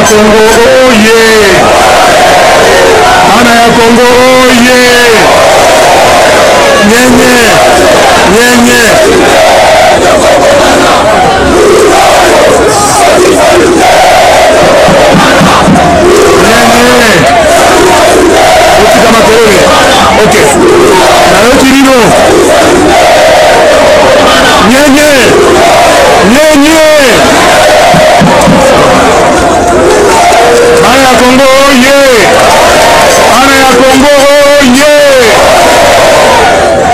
Congo, oh yeah! Ana ya Congo, oh yeah! Nyenye, nyenye! Nyenye! Otika makelele. Okay. Na yo kirino. Nyenye! Nyenye! Ana ya Congo, oh yeah! Ana ya Congo, oh yeah!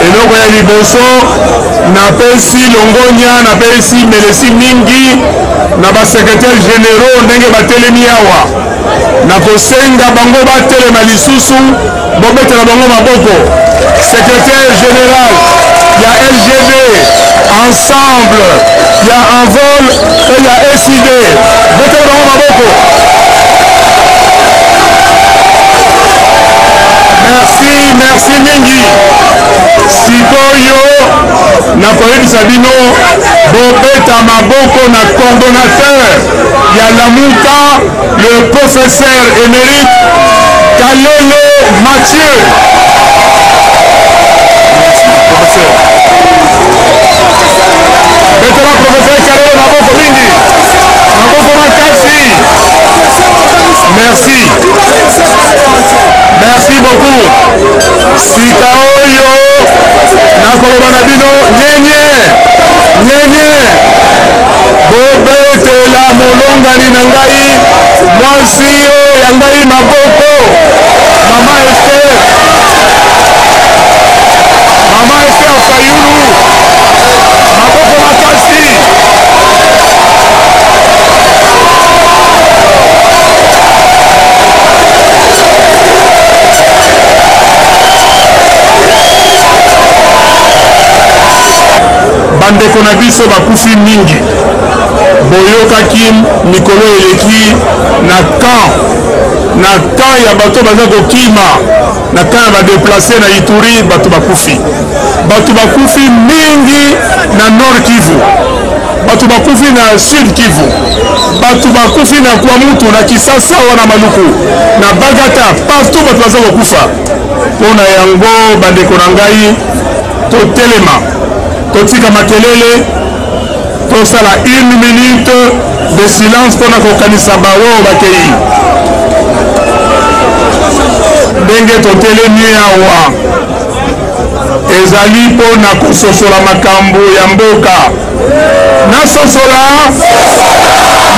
Eloko ya liboso na pesi longonya na pesi melesi mingi na ba secrétaire généraux ndenge batelemi awa na kosenga bango batelema lisusu bobetela bango maboko. Secrétaire général ya LGD ensemble ya Envol et ya SID botela bango maboko. Merci mingi. Sikoyo na koyebisa bino bobeta maboko na coordonnateur ya Lamuka, le professeur émérite Kalele Mathieu. Merci, professeur. Betela professeur Kalele maboko mingi. Maboko makasi. Merci. Merci beaucoup. Sika oyo nakoloba na bino nyenye nyenye bobetela molongani na ngai mwasi oyo ya ngai maboko. Mama Esther Fayulu maboko makasi. Bandeko na biso bakufi mingi boyokaki mikolo eleki na camp ya bato baza kokima na camp ya badeplace na Ituri. Bato bakufi mingi na Nord Kivu, bato bakufi na Sud Kivu, bato bakufi na Kwamutu na Kisasa wana Maluku na Bagata, partout bato baza kokufa. Pona yango bandeko na ngai totelema totika makelele tosala 1 minute de silence pona kokanisa bawo bakei ndenge totelemi awa ezali pona kososola makambo ya mboka. Nasosola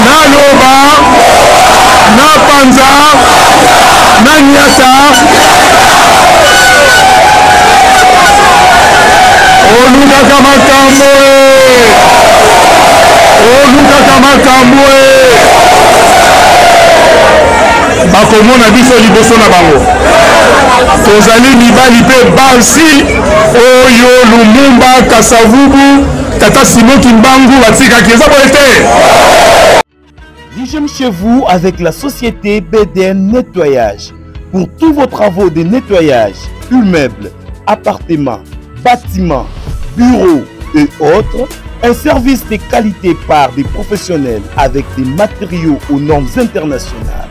naloba napanza nanyata olukaka makambo bakomona biso liboso na bango. Tozali mibali pe basi oyo Lumumba Kasavubu Tata Simoki Mbangu batikaki eza boye te. J'aime chez vous avec la société BDN Nettoyage. Pour tous vos travaux de nettoyage, immeubles, appartements, bâtiments, bureaux et autres, un service de qualité par des professionnels avec des matériaux aux normes internationales.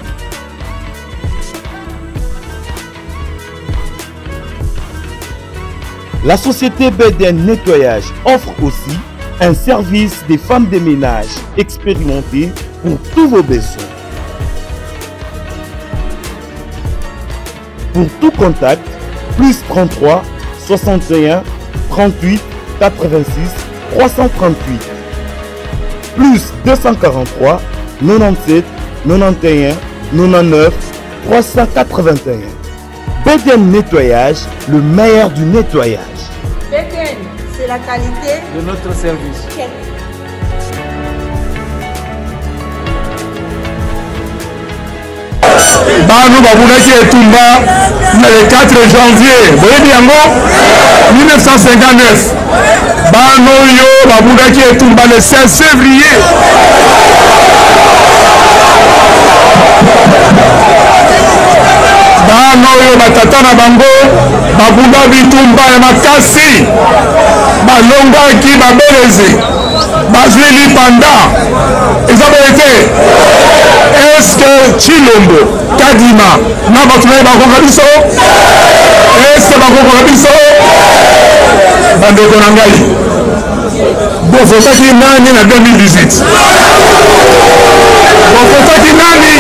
La société BDN Nettoyage offre aussi un service des femmes de ménage expérimentées pour tous vos besoins. Pour tout contact, plus 33 61 38 86 338, plus 243 97 91 99 381. BDN Nettoyage, le meilleur du nettoyage. BDN, c'est la qualité de notre service. Bano babunaki etumba le 4 janvier boyebi yango 1959. Bano yo babunaki etumba le 16 février. Bano yo batata na bango babunda bitumba ya makasi balongaki babelezi bazwi lipanda eza boye te. Est-ce Chilombo Kadima na bato na ye bakoka biso? Est-ce bakoka biso? Bandeko na ngai bofotaki nani na 2018? Bofotaki nani?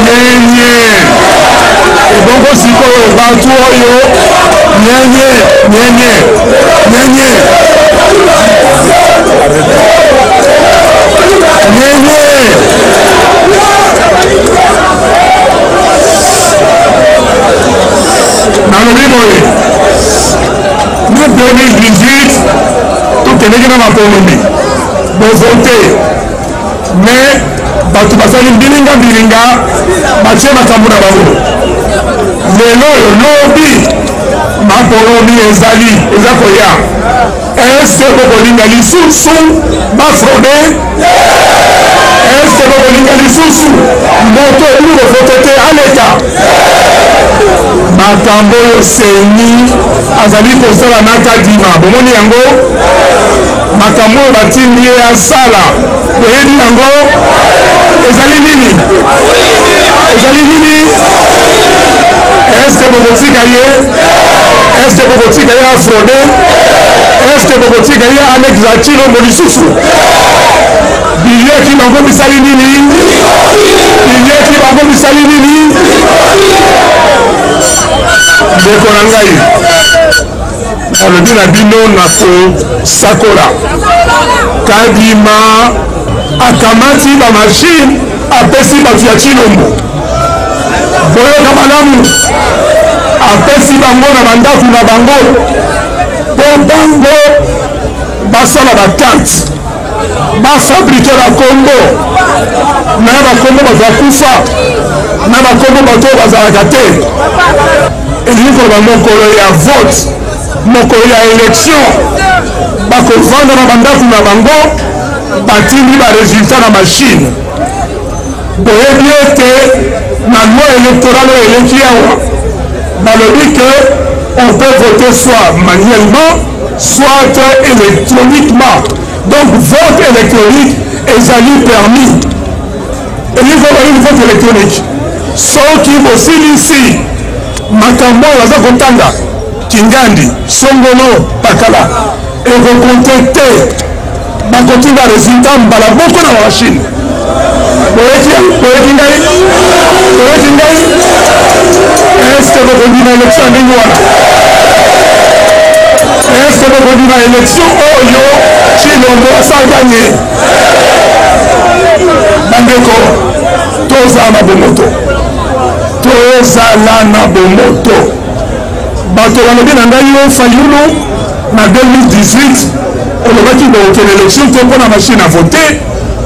Nyenye ebongo sikoyo bato oyo nyenye nalobi boye na 2018 tokendeki na makolombi bovote mais bato basali mbilinga batie makambo na bango. Lelo oyo lobi makolobi eza koya. Est-ce bokolinga lisusu bafraude? Est-ce bokolinga lisusu moto ebili kovote te aleka? Makambo oyo seni azali kosala na Kadima bomoni yango. Makambo oyo batindi ye asala boyebi yango. Ezali nini? Ezali nini? Est-ce bokotika ye? Est-ce bokotika ye afraude? Est-ce bokotika ye anexa Chilombo lisusu? Bileki bango bisali nini? Bileki bango bisali nini? Ndeko na ngai alobi na bino na kosakola Kadima akamati bamashine apesi bato ya Chilombo. Boyoka malamu apesi bango na bandako na bango mpo bango basala bakarte bafabrike bakombo na bakombo bato bakufa na bakombo bato oyo bazalaka te. Elingi koloba mokolo ya vote, mokolo ya élection bakovanda na bandako na bango batindi baresultat na machine. Boyebi ete na loi électorale oyo eleki awa balobi ke on peut voter soit manuellement soit électroniquement. Donc vote électronique ezali permis. Elingi koloba une vote électronique soki bosilisi makambo oyo baza kotanga Kingandi Songolo Pakala ekokonte te bakotinga résultat mbala moko na machine. Boyeki ngai est-ce que bokondi na élection ndenge wana? Est-ce que bokondi na élection oyo Chilombo asanganye? Bandeko tozala na bomoto, tozala na bomoto. Bato balobi na ngai yo fayulu na 2018 olobaki bokende élection te mpo na machine à voter,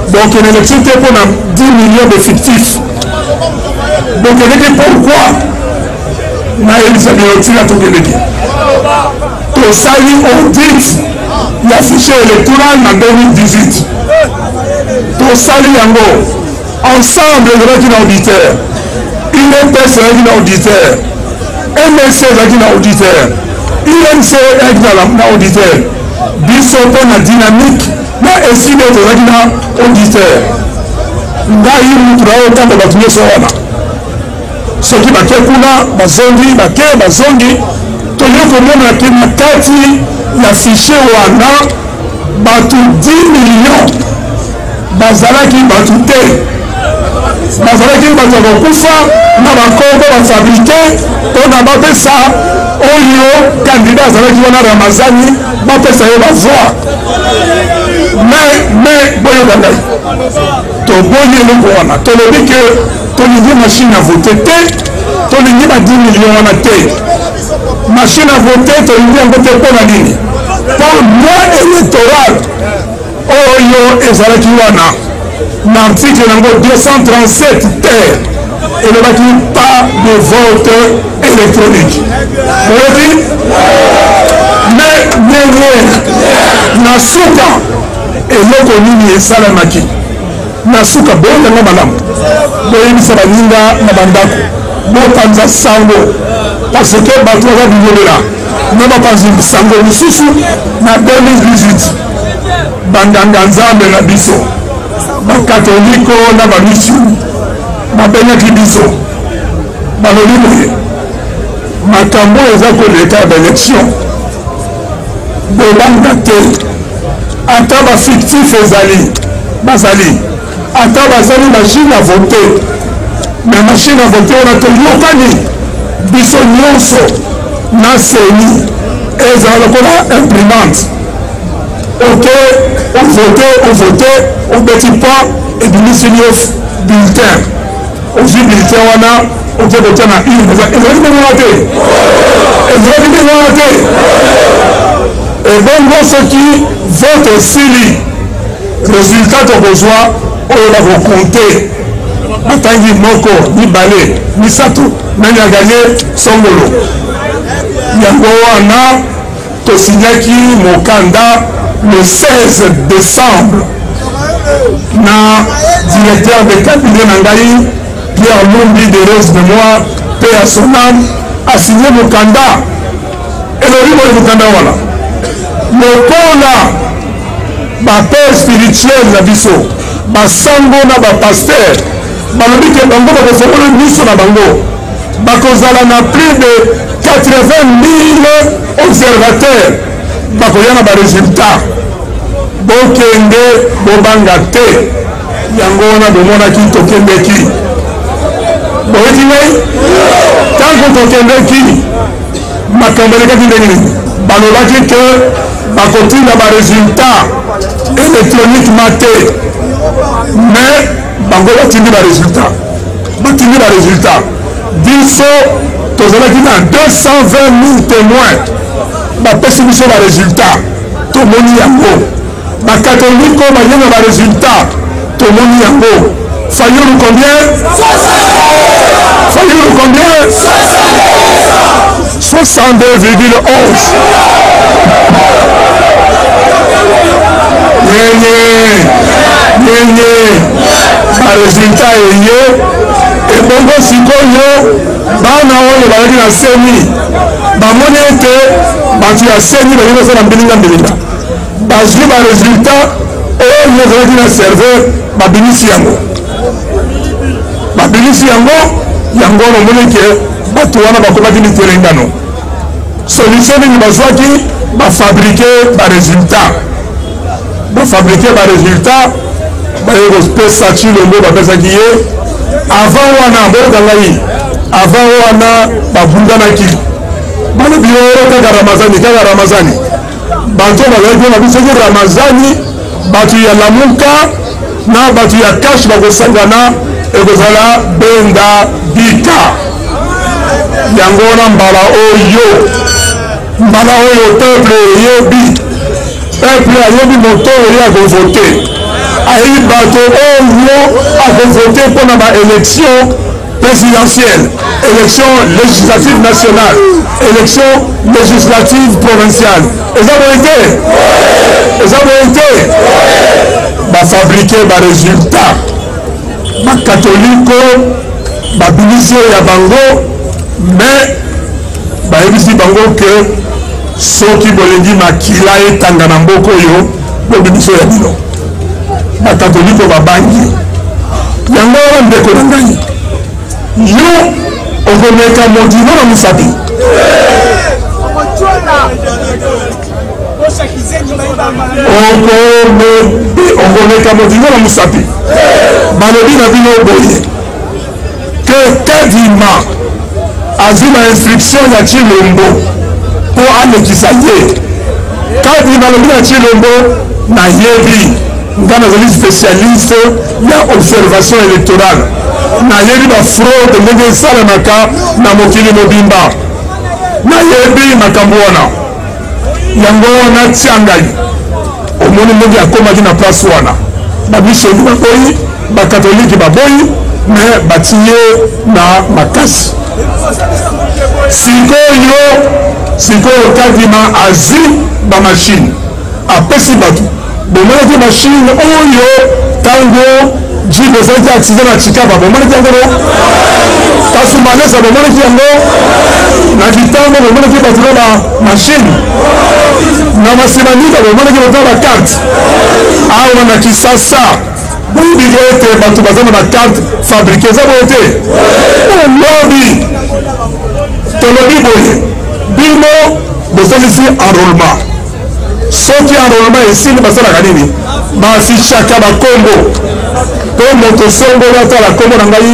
bokende élection te mpo na 10 millions de fictifs. Bokendeki pourquoi? Na elisa binotina tokendeki tosali audit ya fichier électoral na 2018. Tosali yango ensemble ezalaki na auditeur, UNPS ezalaki na auditeur, MSC ezalaki na auditeur, INC ezalaki na auditeur, biso mpo na dynamique na esime tozalaki na auditeur. Ngai mutu na oyo ntango bato nyonso wana soki bake kuna bazongi bake bazongi toye komona ke na kati ya fichier wana bato 10 millions bazalaki bato te. bazalaki bato bakokufa na bakongo bafabrike mpona bapesa oyo kandida azalaki wana Ramazani bapesa ye bavoi. Mais boyoka ngai toboni eloko wana tolobi ke tolingi machine à voter te tolingi ba 10 millions wana te. Machine à voter tolingi yango te mpona nini? Pour loi électorale oyo ezalaki wana na article nango 237 terre elobaki pas de vote électronique. Oyoki mais ndenge na suka eloko nini esalamaki na suka boyanga malamu boyebisa baninga na bandako bopanza sango parce que bato baza bilolela na bapanzi sango mosusu na 2018 banganga nzambe na biso bakatoliko na bamisuni babenyaki biso balobi boye makambo eza koleka baélection bolanga te ata bafictif ezali bazali ata bazali machine à voter mais machine à voter wana toyokani biso nyonso na seni ezala lokola imprimante oke ovote obeti pas ebimisini yo bulletin ozwi bulletin wana oke kotia na une ezalaki ndenge wana te ezalaki ndenge wana te ebongo soki vote esili résultat tokozwa oyo bakokonte batangi moko mibale misato nani aganye songolo yango wana tosinyaki mokanda le 16 décembre na directeur de cabinet na ngai Pierre Lumbi de Rose de moi paix à son âme asigné mokanda elobi boye mokanda wana lokola bapere spirituel na biso basango na bapaster balobi ke bango bakofongola miso na bango bakozala na plus de 80 000 observateurs bakoya na baresultat bokende bobanga te yango wana bomonaki tokendeki boyeki ngai tanko tokendeki makambo elekaki ndenge nini balobaki ke bakotinda baresultat électroniquement te mais bango batindi baresultat biso tozalaki na 220 000 témoins bapesi biso baresultat tomoni yango bakatolike oyo bayenga baresultat tomoni yango fayulu combien 62,11 nyenye baresultat eye ebongo sikoyo bana oyo balaki na seni bamoni ete bato ya seni balingi basala mbilinga bazwi baresultat oyo ezalaki na serveur babimisi yango yango nomoni ke bato wana bakomaki litelengano solution nini bazwaki bafabrike baresultat baye kopesa chilombo bapesaki ye avant wana boyoka ngai avant wana babundanaki balobi oyo kaka ramazani bato bazalaki na biso ramazani bato ya lamuka na bato ya kash bakosangana ekozala benda bika yango wana mbala oyo peuple ayebi moto oyo akovote ayebi bato oyo akovote mpona baélection présidentielle, élection législative nationale, élection législative provinciale. Eza volonté bafabriquer ba résultat bakatholiko babimisi ya bango mais bayebisi bango ke soki bolingi makila etanga na mboka oyo bobimisi ya bino bakatholiko babangi yango wana ndeko na ngai yo okomeka modimo na mosapi okomeka modimo na mosapi balobi na bino boye Kadima azwi na instruction ya Chilombo po alekisa ye. Kadima alobi na Chilombo na yebi nga nazali spécialiste ya observation électorale nayebi ba fraude ndenge esalemaka na mokili mobimba nayebi makambo wana yango natia ngai omoni ndenge akomaki na place wana bamishoni baboyi bakatoliki baboyi me batie na makasi sikoyo Kadima azwi bamashine apesi bato bomonaki mashine oyo tango jibe ezalaki accident na Chikapa bomonaki yango kasi malesa bomonaki yango na kitambo bomonaki bato na bamashine na masimanika bomonaki bato na bakarte awa na Kisasa boyebi ete bato baza na bakarte fabrike eza boye te olobi tolobi boye bino bosalisi enrôlement soki enrôlement esili basalaka nini baafishaka bakombo to moto songolo atala kombo na ngai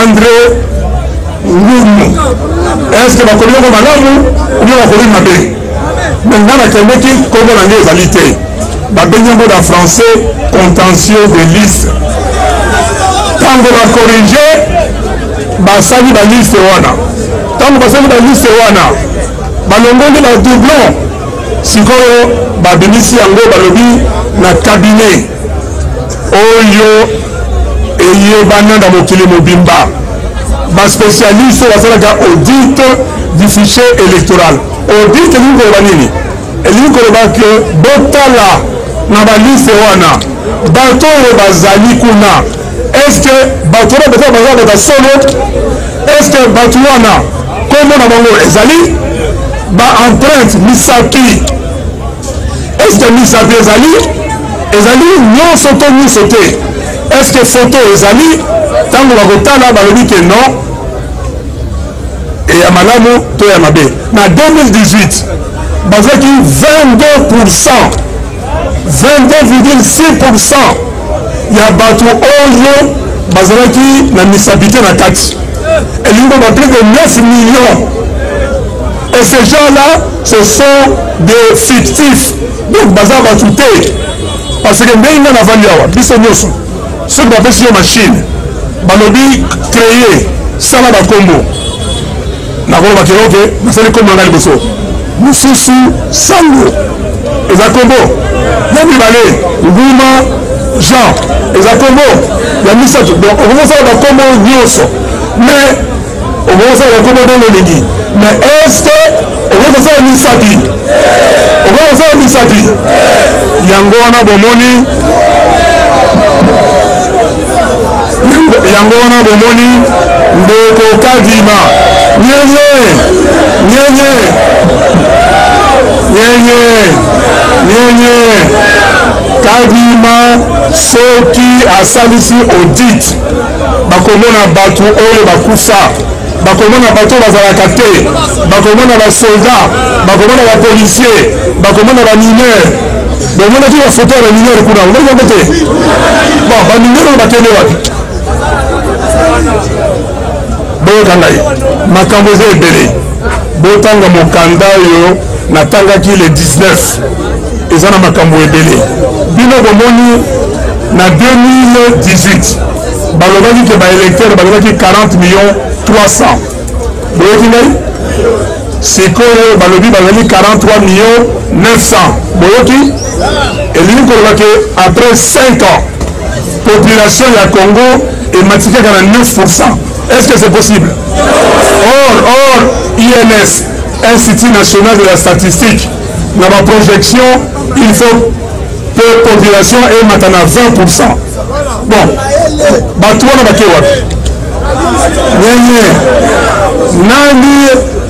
André Ngumu eske bakomi yango malamu ubie bakomi mabe me nga nakendeki kombo na ngai ezali te babengi yango na français contentieux de liste ntango bakorige basali baliste wana ntango basali baliste wana balongoli badoublon sikoyo babimisi yango balobi na cabinet oyo eyebana na mokili mobimba baspécialiste basalaka audit du fichier électoral audit elingi koloba nini elingi koloba ke botala na baliste wana bato oyo bazali kuna eske bato wana bato bazala bata solo eske bato wana kombo na bango ezali ba-empreinte misapi eske misapi ezali nyonso to nyonso te eske foto ezali ntango bakotala balobi ke non eya malamu to ya mabe na 2018 bazalaki 22,6% ya bato oyo bazalaki na misapi te na kati elingo ba plus de 9 millions. Et ces gens-là, ce sont des fictifs. Donc, bazar va tout être. Parce que même dans la valeur, bisognoso, ceux qui ont fait une machine, balobi créé, ça va dans combo. Nakolo bakelo ke, nasali kombo ngali boso. Mususu sango. Eza combo. Yabi balé, Nguma, Jean, eza combo. Yabi sato. Donc, on va faire dans combo nyoso. Mais on va faire dans combo dans le légui. Mais est-ce que on va faire une misapi? On va faire une misapi. Yango wana bomoni. Yango wana bomoni. Ndeko Kadima. Nyenye. Kadima soki asalisi audit. Bakomona batu oyo bakufa. Bakomona bato bazalaka te, bakomona basoldat, bakomona bapolicier, bakomona bamineur. Bomona ki bafoto ya bamineur kuna, unai yango te. Bon, bamineur oyo bakende wapi? Boyoka ngai, makambo eza ebele. Botanga mokanda oyo natangaki le 19. Eza na makambo ebele. Bino bomoni na 2018. Balobaki ke baélecteur balobaki 40 millions 300. Boyoki ngai sikoyo balobi bazali 43 millions 900. Boyoki elingi koloba ke après 5 ans population ya Congo ematikaka na 9%. Est-ce que c'est possible? Or INS, Institut National de la Statistique, dans ma projection il faut que la population ait maintenant 20%. Bon, batouana bakewa nyenye nani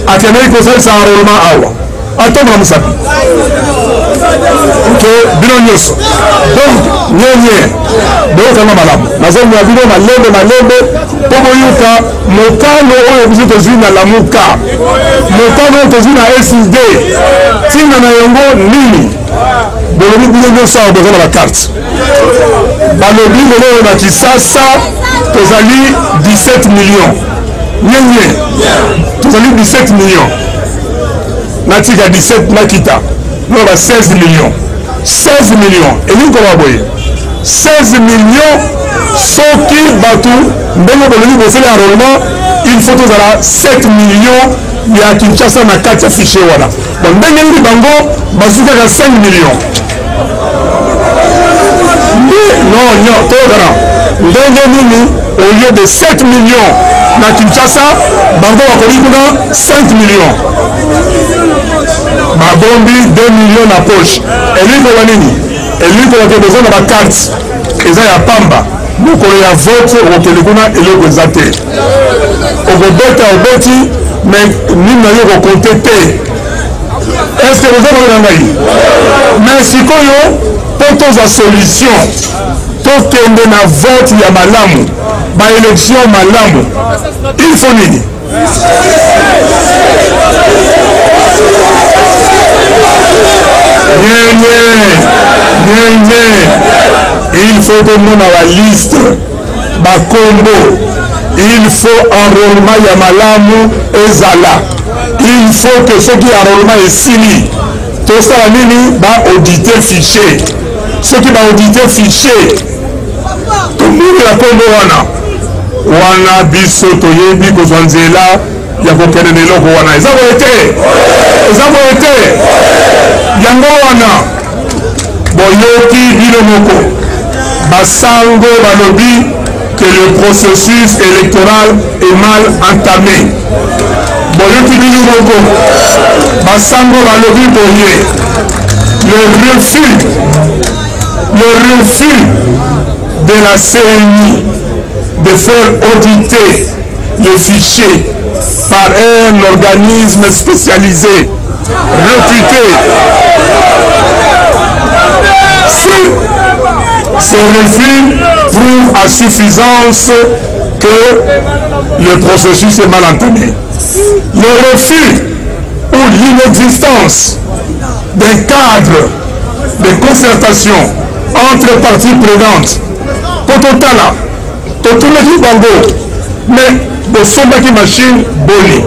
akemei kosalisa enrôlement awa atombola mosapi ke bino nyonso donc nyenye boyokanga malamu nazomona bino malembe mpo boyoka mokano oyo biso tozwi na lamuka mokano oyo tozwi na SSD ntina na yango nini bolobi bino nyonso awa boza na bakarte balobi lelo oyo na Kisasa tozali 17 millions Tous allez 17 millions. Natika 17 Nakita. Nous avons 16 millions. 16 millions. Et nous comment boyer 16 millions. Sauf qui batou. Il faut tous 7 millions. Il y a Kinshasa na 4 affichés. Voilà. Donc, Bengali Bango, Bazouka a 5 millions. Non, tout grand. Bengali, au lieu de 7 millions na Kinshasa, Bango a connu 5 millions. Babombi 2 millions na poche. Et lui, il a besoin de la carte. Et ça, il y a Pamba. Donc, il y a vote au Télécona et le Gozate. Au Boti, mais nous n'avons pas compté. Est-ce que vous avez envoyé? Mais si vous avez une solution, pour qu'il y ait un vote, il y a malamu, une élection malamu, il faut nini. Il faut que nous ayons la liste, ma combo. Il faut enrôlement Yamalamu et Zala. Il faut que ceux qui enrôlement est signé. Tout ça, va auditer fichier. Ceux qui vont auditer fichier. Tout le monde est la combo. Wana biso toyebi kozwanzela ya kokende loko wana. Ezabo été. Yango wana. Boyoki bilomoko. Basango balobi. Que le processus électoral est mal entamé. Le refus de la CNI de faire auditer le fichier par un organisme spécialisé, réputé. Ce refus prouve à suffisance que le processus est mal entamé. Le refus ou l'inexistence d'un cadre de concertation entre parties prenantes, pour tout là, tout le bango, mais de sombaki machine boni,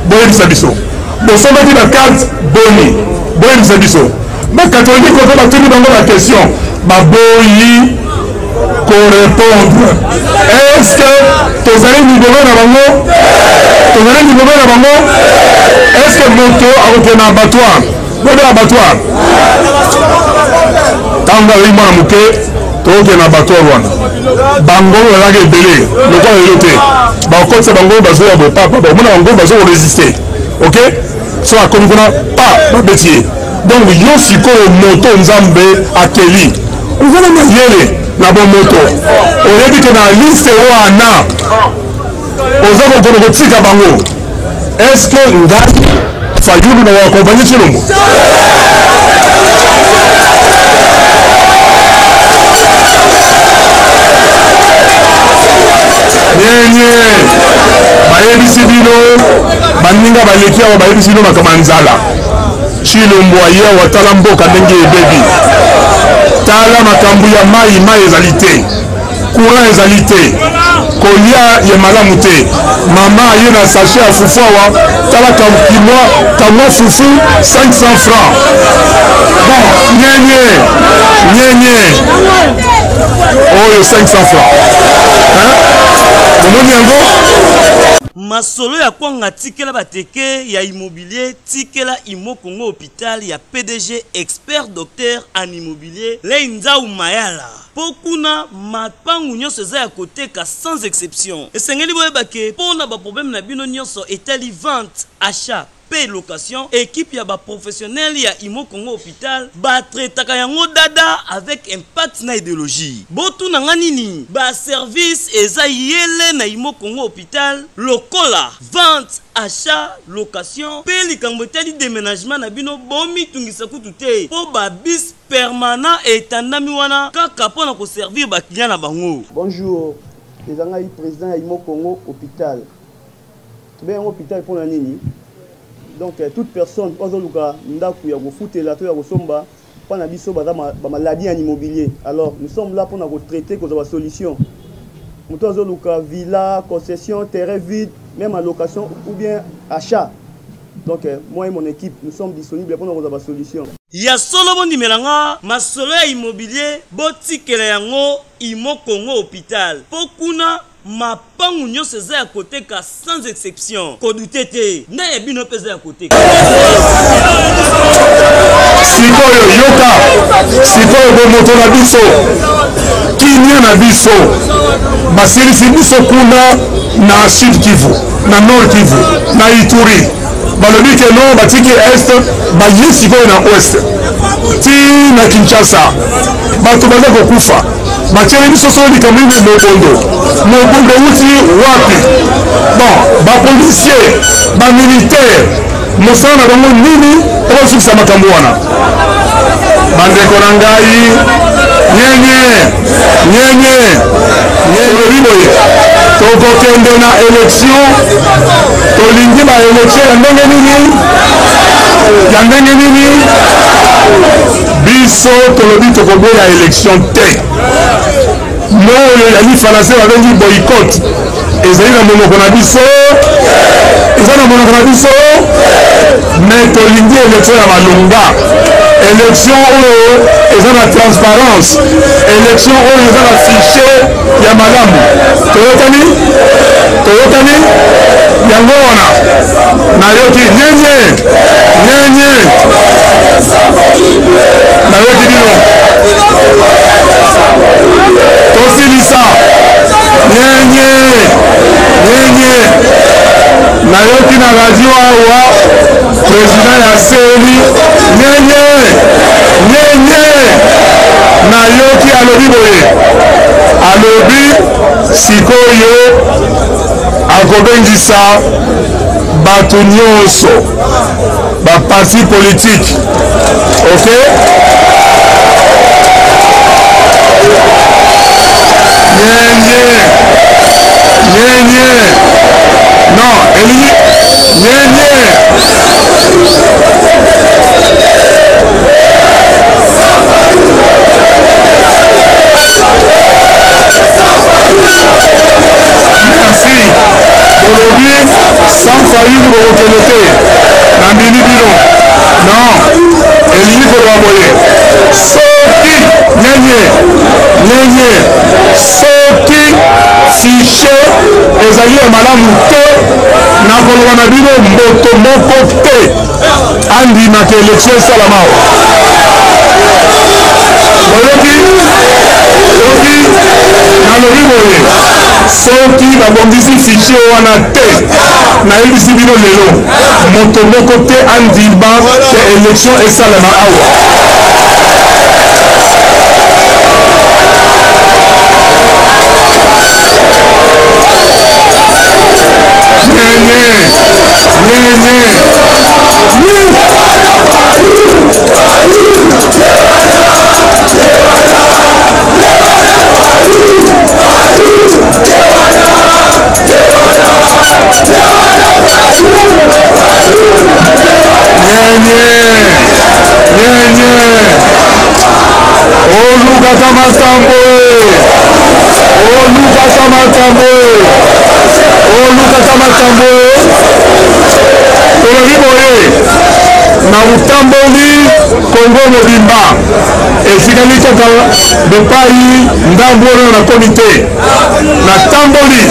boni bisabiso, de sombaki la carte boni, boni bisabiso. Mais catholique quand on a tenu dans la question. Baboyi qu'on répondre. Est-ce que tous allez nous donner la bango? Est-ce que moto a repris un abattoir? Bon abattoir. Quand on a eu mon mouké, tu as un abattoir. Bango est là belé. Le quoi est loté. Bango c'est bango bazo ya bo papa. Bango bazo résister. OK? Soit comme on a pas bêtier. Donc yo siko moto nzambe akeli. On va le la bonne moto. On a dit que dans la liste wana aux hommes qu'on retire à Bango. Est-ce que Ngai Fayulu nous accompagner chez nous? Bayebisi bino baninga baleki awa bayebisi bino makamanzala. Chilombo aye watala mboka ndenge ebebi. Tala makambu ya mai ezalité. Courant ezalité. Kolia ya malamu te. Mama aye na sachet ya fufu awa. Tala kamwa fufu 500 francs. Bon, nyenye. Oh, 500 francs. Hein? Omoni yango? Masolo ya kwanga tikela bateke ya immobilier tikela Imo Congo hôpital ya PDG expert docteur en immobilier Leinza Umayala. Pokuna mapangu nyonso eza ya koteka sans exception. Esengeli boyebake pona ba problème na bino nyonso etali vente, achat, paie location, équipe ya ba professionnel ya Imo Congo hôpital ba traitaka yango dada avec impact na idéologie. Botu na nganini ba service eza yele na Imo Congo hôpital lokola vente, achat, location, paie likambo etali déménagement na bino bomi tungisa kutu te po ba bis permanent etandami wana kaka pona ko servir ba client na bango. Bonjour, les angai président ya Imo Congo hôpital. Bien hôpital pour la nini. Donc toute personne ozoluka ndaku ya kofutela to ya kosomba pa na biso ba maladie en immobilier. Alors nous sommes là pour traiter que la solution. moto azoluka villa, concession, terrain vide, même en location ou bien achat. Donc moi et mon équipe, nous sommes disponibles pour nous avoir des solutions. Ya solo bondi melanga masolo ya immobilier botikela yango Imo Congo hôpital. Pokuna mapangu nyonso eza ya côté ka sans exception. Kodutete na ebino peza ya côté. Sikoyo yoka. Sikoyo bomoto na biso. Kinya na biso. Basilisi biso kuna na Sud Kivu, na Nord Kivu, na Ituri. Balobi ke non batiki est baye sikoyo na ouest ti na Kinshasa bato baza kokufa batieli biso solo likambo ibe mobondo uti wapi bon bapolisier bamilitaire mosala na bango nini obasukisa makambo wana bandeko na ngai nyenye lobi boye tokokende na élection tolingi ba élection ya ndenge nini biso tolobi tokoboya élection te moyo yali français babengi boycott ezali na monoko na biso mais tolingi élection ya malonga élection oyo eza na transparence élection oyo eza na fichier ya malamu toyokani yango wana nayoki nyenye nayoki bino tosilisa nyenye nayoki na radio awa président ya seli nyenye nayoki alobi boye alobi sikoyo akobengisa bato nyonso baparti politique ok nyenye non elingi nyenye merci bolobi sans faillite bokokende te na mbini bino non elingi koloba boye soki nyenye soki fiche ezali ya malamu te nakoloba na bino moto moko te andimaka élection esalama oyoki nalobi boye soki babongisi fichier wana te nayebisi bino lelo moto moko te andima ke élection esalama awa olukaka makambo tolobi boye na utamboli Kongo mobimba esikali kaka bepai ndambo oyo na komite na tamboli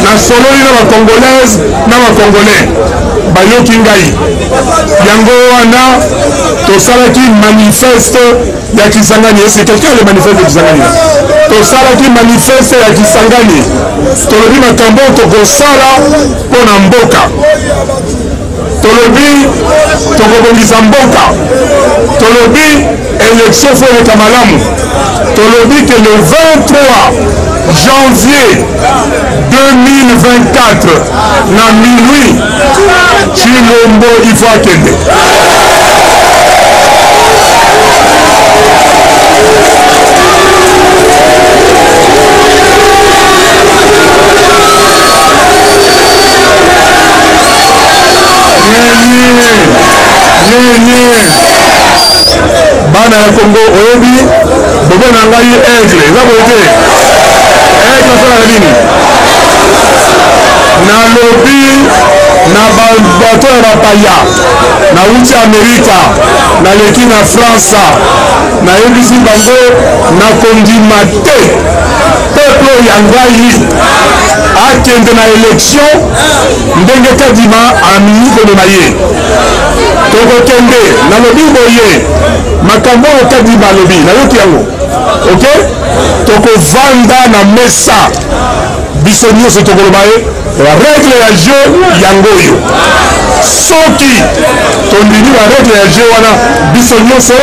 na sololi na bacongolaise na bacongolais bayoki ngai yango wana tosalaki manifeste ya Kisangani. Est-ce que quelqu'un a le manifeste de Kisangani? Tosalaki manifeste ya Kisangani tolobi makambo tokosala mpona mboka tolobi tokobongisa mboka tolobi élection fo eleka malamu tolobi que le 23 janvier 2024 na minuit Chilombo il faut akende bana ya Congo oyebi bobo na ngai aigle eza boye te nasala nini nalobi na bato ya bapaya nauti Amerika naleki na France nayebisi bango nakondima te peuple ya ngai akende na élection ndenge kadima amini komema ye tokokende nalobi boye makambo oyo kadima alobi nayoki yango ok tokovanda na mesa biso nyonso tokoloba ye baregle ya jeu yango oyo soki tondimi baregle ya jeu wana biso nyonso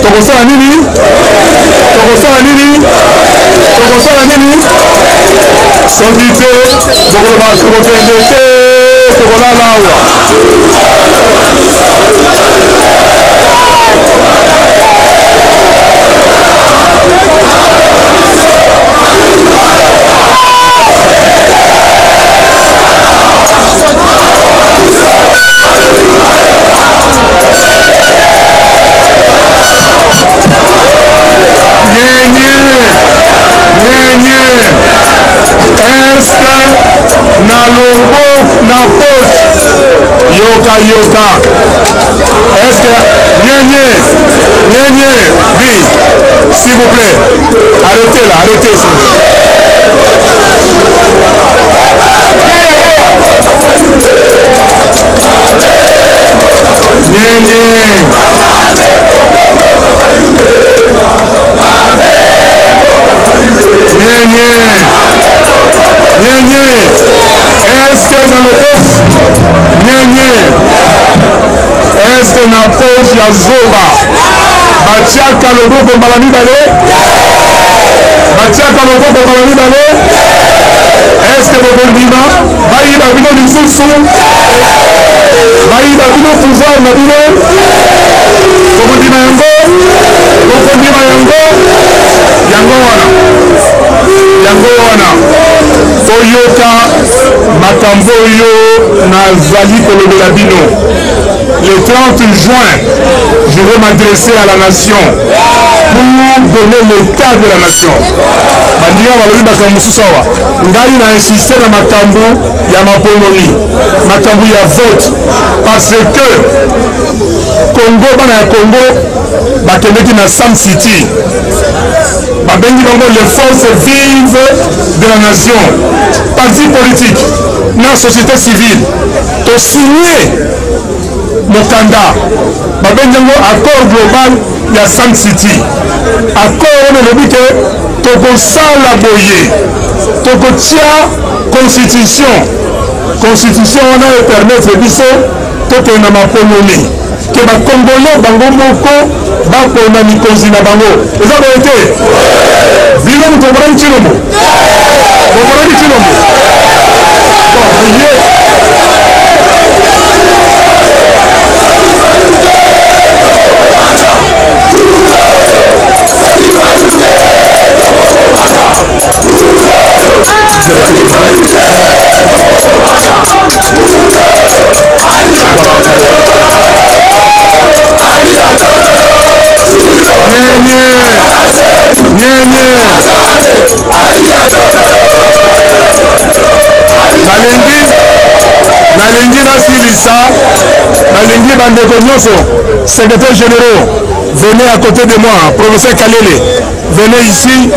tokosala nini soki te tokoloba tokokende te tokolala awa na longo na poche yoka est-ce que nyenye oui s'il vous plaît arrêtez là arrêtez ça est-ce que na poche ya zoba batiaka loboko mbala mibale est-ce que bokondima bayiba bino lisusu bayiba bino pouvoir na bino bokondima yango wana oyoka makambo oyo nazali kolobela bino. Le 30 juin, je vais m'adresser à la nation pour donner l'état de la nation. Bandiga balobi makambo susawa. Ngai na insister na makambo ya mapoloni, makambo ya vote, parce que Congo bana ya Congo bakendeki na Sam City. Babengi bango les forces vives de la nation, partis politiques, na société civile, to signer mokanda babengi yango accord global ya Sam City. Accord wana elobi ke tokosala boye tokotia constitution wana epermettre biso tokende na mapoloni ke bakongole bango moko bapona mikonzi na bango eza boye te bino mutokolaki Chilombo nalingi nasilisa nalingi bandeko nyonso secrétaire généraux venez à côté de moi, professeur Kalele venez ici.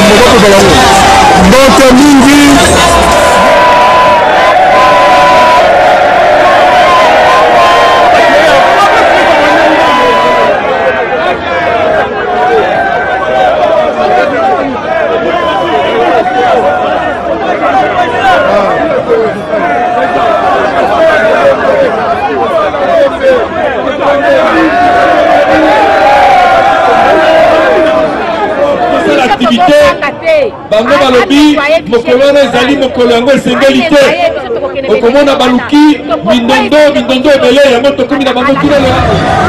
moko pe bango mbote mingi bango balobi mokolo wana ezali mokolo yango esengeli te okomona baluki mindondo ebele yango tokomi na bango tuna